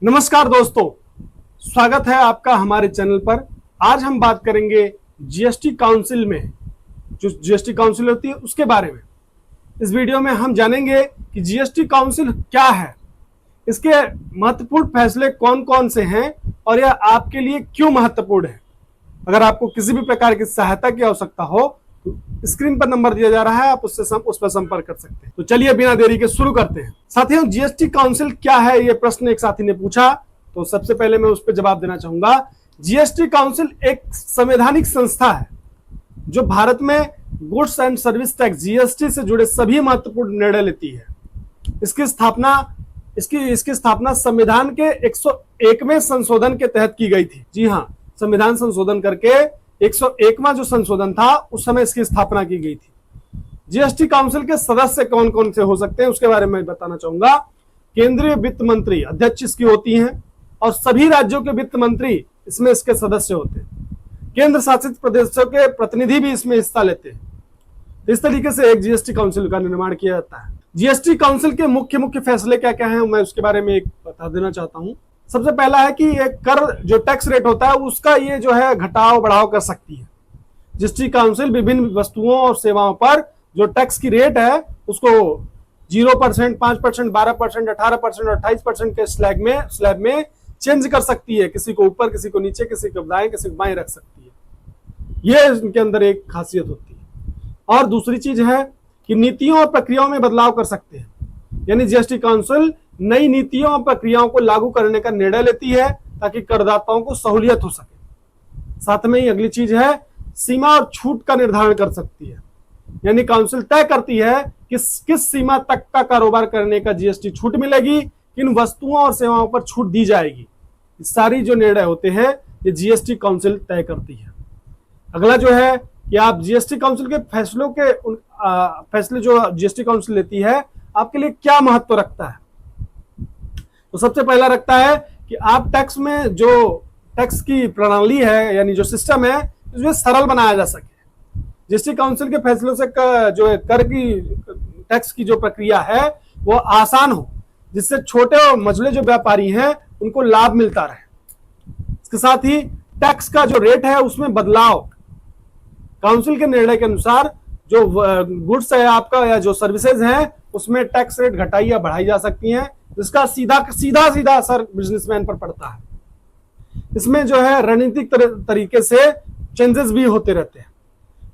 नमस्कार दोस्तों, स्वागत है आपका हमारे चैनल पर। आज हम बात करेंगे जीएसटी काउंसिल में, जो जीएसटी काउंसिल होती है उसके बारे में। इस वीडियो में हम जानेंगे कि जीएसटी काउंसिल क्या है, इसके महत्वपूर्ण फैसले कौन कौन से हैं और यह आपके लिए क्यों महत्वपूर्ण है। अगर आपको किसी भी प्रकार की सहायता की आवश्यकता हो तो स्क्रीन पर नंबर दिया जा रहा है, आप उस पर संपर्क कर सकते हैं। तो चलिए बिना देरी के शुरू करते हैं। साथियों, जीएसटी काउंसिल क्या है, ये प्रश्न एक साथी ने पूछा, तो सबसे पहले मैं उस पर जवाब देना चाहूंगा। जीएसटी काउंसिल एक संवैधानिक संस्था है जो भारत में goods and service tax GST से जुड़े सभी महत्वपूर्ण निर्णय लेती है। इसकी स्थापना संविधान के 101वें संशोधन के तहत की गई थी। जी हाँ, संविधान संशोधन करके 101वां जो संशोधन था उस समय इसकी स्थापना की गई थी। जीएसटी काउंसिल के सदस्य कौन कौन से हो सकते हैं उसके बारे में बताना चाहूंगा। केंद्रीय वित्त मंत्री अध्यक्ष इसकी होती हैं और सभी राज्यों के वित्त मंत्री इसमें इसके सदस्य होते हैं। केंद्र शासित प्रदेशों के प्रतिनिधि भी इसमें हिस्सा लेते हैं। इस तरीके से एक जीएसटी काउंसिल का निर्माण किया जाता है। जीएसटी काउंसिल के मुख्य फैसले क्या क्या हैं, मैं उसके बारे में एक बता देना चाहता हूं। सबसे पहला है कि एक कर जो टैक्स रेट होता है उसका ये जो है घटाव बढ़ाव कर सकती है। जीएसटी काउंसिल विभिन्न वस्तुओं और सेवाओं पर जो टैक्स की रेट है उसको 0%, 5%, 12%, 18% और 28% के स्लैब में चेंज कर सकती है। किसी को ऊपर, किसी को नीचे, किसी को दाएं, किसी को बाएं रख सकती है। ये इनके अंदर एक खासियत होती है। और दूसरी चीज है कि नीतियों और प्रक्रियाओं में बदलाव कर सकते हैं, यानी जीएसटी काउंसिल नई नीतियों और प्रक्रियाओं को लागू करने का निर्णय लेती है ताकि करदाताओं को सहूलियत हो सके। साथ में ही अगली चीज है सीमा और छूट का निर्धारण कर सकती है, यानी काउंसिल तय करती है कि किस सीमा तक का कारोबार करने का जीएसटी छूट मिलेगी, किन वस्तुओं और सेवाओं पर छूट दी जाएगी। सारी जो निर्णय होते हैं ये जीएसटी काउंसिल तय करती है। अगला जो है कि आप जीएसटी काउंसिल के फैसले जो जीएसटी काउंसिल लेती है आपके लिए क्या महत्व रखता है। तो सबसे पहला रखता है कि आप टैक्स में जो टैक्स की प्रणाली है, यानी जो सिस्टम है, उसमें सरल बनाया जा सके। जीएसटी काउंसिल के फैसलों से जो है कर की टैक्स की जो प्रक्रिया है वो आसान हो, जिससे छोटे और मझले जो व्यापारी हैं उनको लाभ मिलता रहे। इसके साथ ही टैक्स का जो रेट है उसमें बदलाव काउंसिल के निर्णय के अनुसार जो गुड्स है आपका या जो सर्विसेज हैं उसमें टैक्स रेट घटाई या बढ़ाई जा सकती हैं, जिसका सीधा असर बिजनेसमैन पर पड़ता है। इसमें जो है रणनीतिक तरीके से चेंजेस भी होते रहते हैं।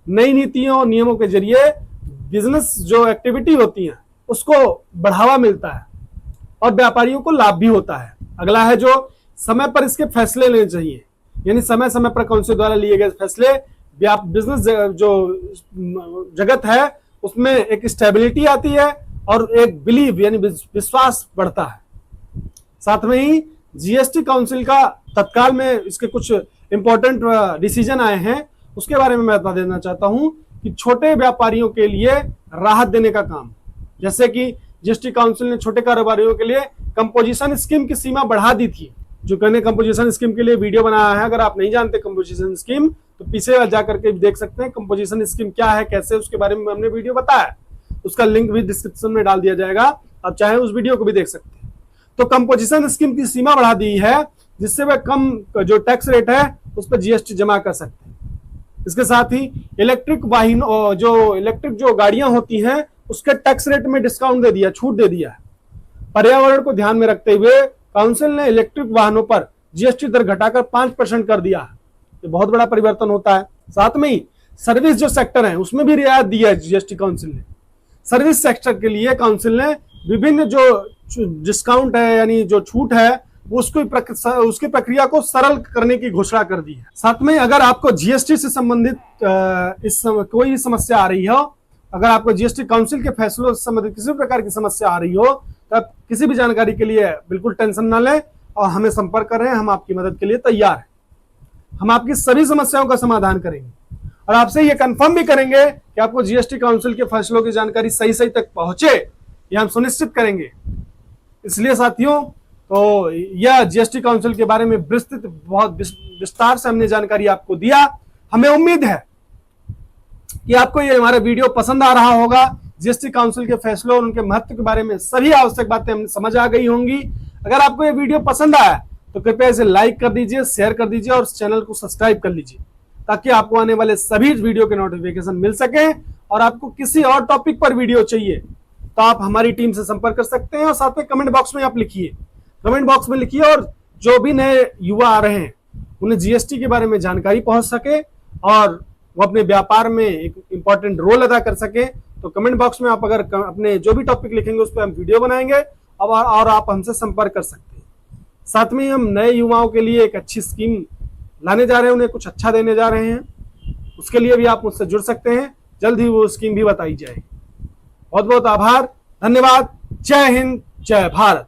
नई नीतियों और नियमों के जरिए बिजनेस जो एक्टिविटी होती है उसको बढ़ावा मिलता है और व्यापारियों को लाभ भी होता है। अगला है जो समय पर इसके फैसले लेने चाहिए, यानी समय समय पर काउंसिल द्वारा लिए गए फैसले बिजनेस जो जगत है उसमें एक स्टेबिलिटी आती है और एक बिलीव यानी विश्वास बढ़ता है। साथ में ही जीएसटी काउंसिल का तत्काल में इसके कुछ इंपॉर्टेंट डिसीजन आए हैं, उसके बारे में मैं बता देना चाहता हूं कि छोटे व्यापारियों के लिए राहत देने का काम, जैसे कि जीएसटी काउंसिल ने छोटे कारोबारियों के लिए कंपोजिशन स्कीम की सीमा बढ़ा दी थी। जो कहने कंपोजिशन स्कीम के लिए वीडियो बनाया है, अगर आप नहीं जानते कंपोजिशन स्कीम तो पीछे जाकर के देख सकते हैं कंपोजिशन स्कीम क्या है, कैसे, उसके बारे में हमने वीडियो बताया। उसका लिंक भी डिस्क्रिप्शन में डाल दिया जाएगा, आप चाहे उस वीडियो को भी देख सकते हैं। तो कंपोजिशन स्कीम की सीमा बढ़ा दी है, जिससे वह कम जो टैक्स रेट है उस पर जीएसटी जमा कर सकते हैं। इसके साथ ही इलेक्ट्रिक जो गाड़ियां होती हैं उसके टैक्स रेट में डिस्काउंट दे दिया, छूट दे दिया है। पर्यावरण को ध्यान में रखते हुए काउंसिल ने इलेक्ट्रिक वाहनों पर जीएसटी दर घटाकर 5% कर दिया है। ये बहुत बड़ा परिवर्तन होता है। साथ में ही सर्विस जो सेक्टर है उसमें भी रियायत दी है जीएसटी काउंसिल ने। सर्विस सेक्टर के लिए काउंसिल ने विभिन्न जो डिस्काउंट है यानी जो छूट है उसकी प्रक्रिया को सरल करने की घोषणा कर दी है। साथ में अगर आपको जीएसटी से संबंधित कोई समस्या आ रही हो, अगर आपको जीएसटी काउंसिल के फैसलों से संबंधित किसी प्रकार की समस्या आ रही हो तो आप किसी भी जानकारी के लिए बिल्कुल टेंशन ना लें और हमें संपर्क करें। हम आपकी मदद के लिए तैयार हैं। हम आपकी सभी समस्याओं का समाधान करेंगे और आपसे ये कंफर्म भी करेंगे कि आपको जीएसटी काउंसिल के फैसलों की जानकारी सही तक पहुंचे, यह हम सुनिश्चित करेंगे। इसलिए साथियों, तो यह जीएसटी काउंसिल के बारे में विस्तृत बहुत विस्तार से हमने जानकारी आपको दिया। हमें उम्मीद है कि आपको ये हमारा वीडियो पसंद आ रहा होगा। जीएसटी काउंसिल के फैसलों और उनके महत्व के बारे में सभी आवश्यक बातें हमें समझ आ गई होंगी। अगर आपको ये वीडियो पसंद आया तो कृपया इसे लाइक कर दीजिए, शेयर कर दीजिए और चैनल को सब्सक्राइब कर लीजिए, ताकि आपको आने वाले सभी वीडियो के नोटिफिकेशन मिल सके। और आपको किसी और टॉपिक पर वीडियो चाहिए तो आप हमारी टीम से संपर्क कर सकते हैं, और साथ में कमेंट बॉक्स में आप लिखिए, कमेंट बॉक्स में लिखिए, और जो भी नए युवा आ रहे हैं उन्हें जीएसटी के बारे में जानकारी पहुंच सके और वो अपने व्यापार में एक इंपॉर्टेंट रोल अदा कर सके। तो कमेंट बॉक्स में आप अगर अपने जो भी टॉपिक लिखेंगे उस पर हम वीडियो बनाएंगे और आप हमसे संपर्क कर सकते हैं। साथ में हम नए युवाओं के लिए एक अच्छी स्कीम लाने जा रहे हैं, उन्हें कुछ अच्छा देने जा रहे हैं, उसके लिए भी आप मुझसे जुड़ सकते हैं। जल्द ही वो स्कीम भी बताई जाएगी। बहुत बहुत आभार, धन्यवाद। जय हिंद, जय भारत।